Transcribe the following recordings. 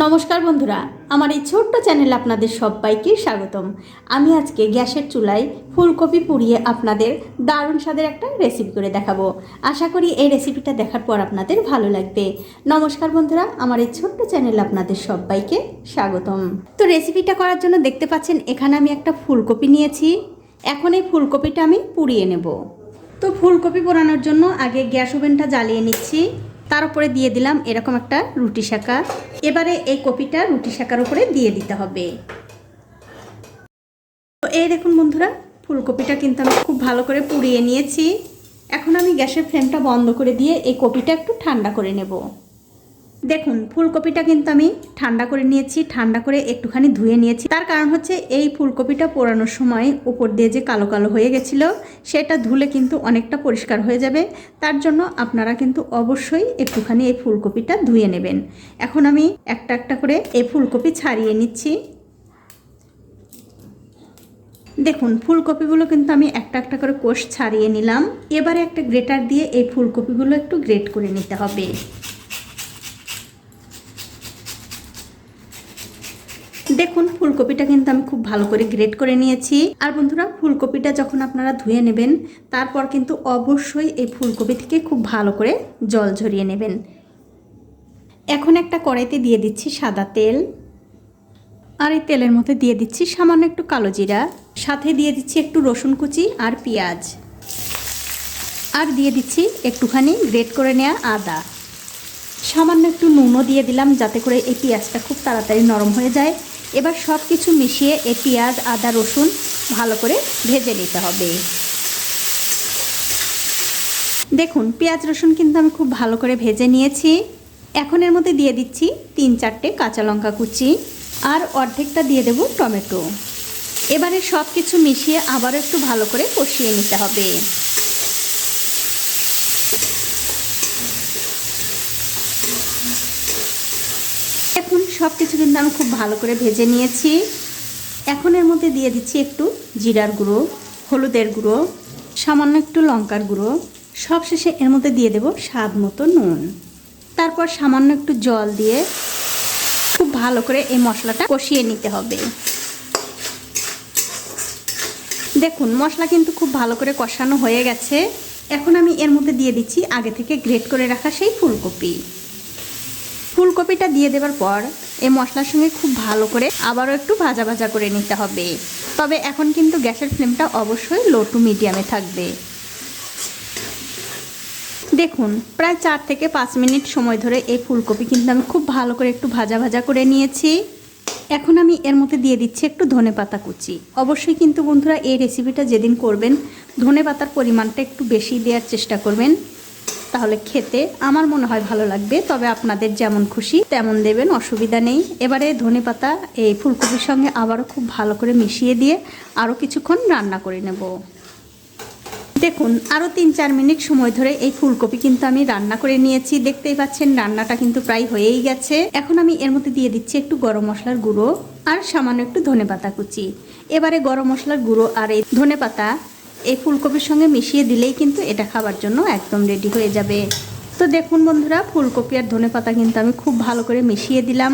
নমস্কার বন্ধুরা, আমার এই ছোট্ট চ্যানেলে আপনাদের সবাইকে স্বাগতম। আমি আজকে গ্যাসের চুলায় ফুলকপি পুড়িয়ে আপনাদের দারুণ স্বাদের একটা রেসিপি করে দেখাবো। আশা করি এই রেসিপিটা দেখার পর আপনাদের ভালো লাগবে। নমস্কার বন্ধুরা, আমার এই ছোট্ট চ্যানেলে আপনাদের সবাইকে স্বাগতম। তো রেসিপিটা করার জন্য দেখতে পাচ্ছেন এখানে আমি একটা ফুলকপি নিয়েছি। এখন এই ফুলকপিটা আমি পুড়িয়ে নেব। তো ফুলকপি পোড়ানোর জন্য আগে গ্যাস ওভেনটা জ্বালিয়ে নিচ্ছি। তার উপরে দিয়ে দিলাম এরকম একটা রুটি সেঁকা। এবারে এই কপিটা রুটি সেঁকার উপরে দিয়ে দিতে হবে। তো এই দেখুন বন্ধুরা, ফুলকপিটা কিন্তু আমি খুব ভালো করে পুড়িয়ে নিয়েছি। এখন আমি গ্যাসের ফ্লেমটা বন্ধ করে দিয়ে এই কপিটা একটু ঠান্ডা করে নেব। দেখুন ফুলকপিটা কিন্তু আমি ঠান্ডা করে নিয়েছি, ঠান্ডা করে একটুখানি ধুয়ে নিয়েছি। তার কারণ হচ্ছে এই ফুলকপিটা পোড়ানোর সময় উপর দিয়ে যে কালো কালো হয়ে গেছিলো সেটা ধুলে কিন্তু অনেকটা পরিষ্কার হয়ে যাবে। তার জন্য আপনারা কিন্তু অবশ্যই একটুখানি এই ফুলকপিটা ধুয়ে নেবেন। এখন আমি একটা একটা করে এই ফুলকপি ছাড়িয়ে নিচ্ছি। দেখুন ফুলকপিগুলো কিন্তু আমি একটা একটা করে কোষ ছাড়িয়ে নিলাম। এবারে একটা গ্রেটার দিয়ে এই ফুলকপিগুলো একটু গ্রেট করে নিতে হবে। দেখুন ফুলকপিটা কিন্তু আমি খুব ভালো করে গ্রেট করে নিয়েছি। আর বন্ধুরা, ফুলকপিটা যখন আপনারা ধুয়ে নেবেন তারপর কিন্তু অবশ্যই এই ফুলকপি থেকে খুব ভালো করে জল ঝরিয়ে নেবেন। এখন একটা কড়াইতে দিয়ে দিচ্ছি সাদা তেল, আর এই তেলের মধ্যে দিয়ে দিচ্ছি সামান্য একটু কালো জিরা, সাথে দিয়ে দিচ্ছি একটু রসুন কুচি আর পেঁয়াজ, আর দিয়ে দিচ্ছি একটুখানি গ্রেট করে নেওয়া আদা। সামান্য একটু নুনও দিয়ে দিলাম যাতে করে এই পেঁয়াজটা খুব তাড়াতাড়ি নরম হয়ে যায়। এবার সব কিছু মিশিয়ে এই পেঁয়াজ আদা রসুন ভালো করে ভেজে নিতে হবে। দেখুন পেঁয়াজ রসুন কিন্তু আমি খুব ভালো করে ভেজে নিয়েছি। এখন এর মধ্যে দিয়ে দিচ্ছি 3-4টে কাঁচা লঙ্কা কুচি, আর অর্ধেকটা দিয়ে দেব টমেটো। এবারে সব কিছু মিশিয়ে আবারও একটু ভালো করে কষিয়ে নিতে হবে। এখন সব কিছু কিন্তু আমি খুব ভালো করে ভেজে নিয়েছি। এখন এর মধ্যে দিয়ে দিচ্ছি একটু জিরার গুঁড়ো, হলুদের গুঁড়ো, সামান্য একটু লঙ্কার গুঁড়ো, সবশেষে এর মধ্যে দিয়ে দেব স্বাদ মতো নুন। তারপর সামান্য একটু জল দিয়ে খুব ভালো করে এই মশলাটা কষিয়ে নিতে হবে। দেখুন মশলা কিন্তু খুব ভালো করে কষানো হয়ে গেছে। এখন আমি এর মধ্যে দিয়ে দিচ্ছি আগে থেকে গ্রেট করে রাখা সেই ফুলকপি। ফুলকপিটা দিয়ে দেওয়ার পর এই মশলার সঙ্গে খুব ভালো করে আবারও একটু ভাজা ভাজা করে নিতে হবে। তবে এখন কিন্তু গ্যাসের ফ্লেমটা অবশ্যই লো টু মিডিয়ামে থাকবে। দেখুন প্রায় 4 থেকে 5 মিনিট সময় ধরে এই ফুলকপি কিন্তু আমি খুব ভালো করে একটু ভাজা ভাজা করে নিয়েছি। এখন আমি এর মধ্যে দিয়ে দিচ্ছি একটু ধনেপাতা কুচি। অবশ্যই কিন্তু বন্ধুরা এই রেসিপিটা যেদিন করবেন ধনেপাতার পরিমাণটা একটু বেশি দেওয়ার চেষ্টা করবেন, তাহলে খেতে আমার মনে হয় ভালো লাগবে। তবে আপনাদের যেমন খুশি তেমন দেবেন, অসুবিধা নেই। এবারে ধনেপাতা এই ফুলকপির সঙ্গে আবারও খুব ভালো করে মিশিয়ে দিয়ে আরও কিছুক্ষণ রান্না করে নেব। দেখুন আরও 3-4 মিনিট সময় ধরে এই ফুলকপি কিন্তু আমি রান্না করে নিয়েছি। দেখতেই পাচ্ছেন রান্নাটা কিন্তু প্রায় হয়েই গেছে। এখন আমি এর মধ্যে দিয়ে দিচ্ছি একটু গরম মশলার গুঁড়ো আর সামান্য একটু ধনেপাতা কুচি। এবারে গরম মশলার গুঁড়ো আর এই ধনেপাতা এই ফুলকপির সঙ্গে মিশিয়ে দিলেই কিন্তু এটা খাবার জন্য একদম রেডি হয়ে যাবে। তো দেখুন বন্ধুরা, ফুলকপি আর ধনেপাতা কিন্তু আমি খুব ভালো করে মিশিয়ে দিলাম।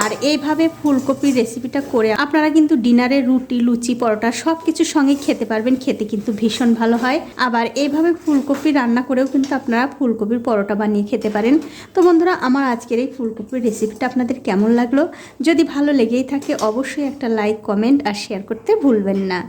আর এইভাবে ফুলকপির রেসিপিটা করে আপনারা কিন্তু ডিনারে রুটি লুচি পরোটা সব কিছুর সঙ্গে খেতে পারবেন। খেতে কিন্তু ভীষণ ভালো হয়। আবার এইভাবে ফুলকপি রান্না করেও কিন্তু আপনারা ফুলকপির পরোটা বানিয়ে খেতে পারেন। তো বন্ধুরা, আমার আজকের এই ফুলকপির রেসিপিটা আপনাদের কেমন লাগলো? যদি ভালো লেগেই থাকে অবশ্যই একটা লাইক কমেন্ট আর শেয়ার করতে ভুলবেন না।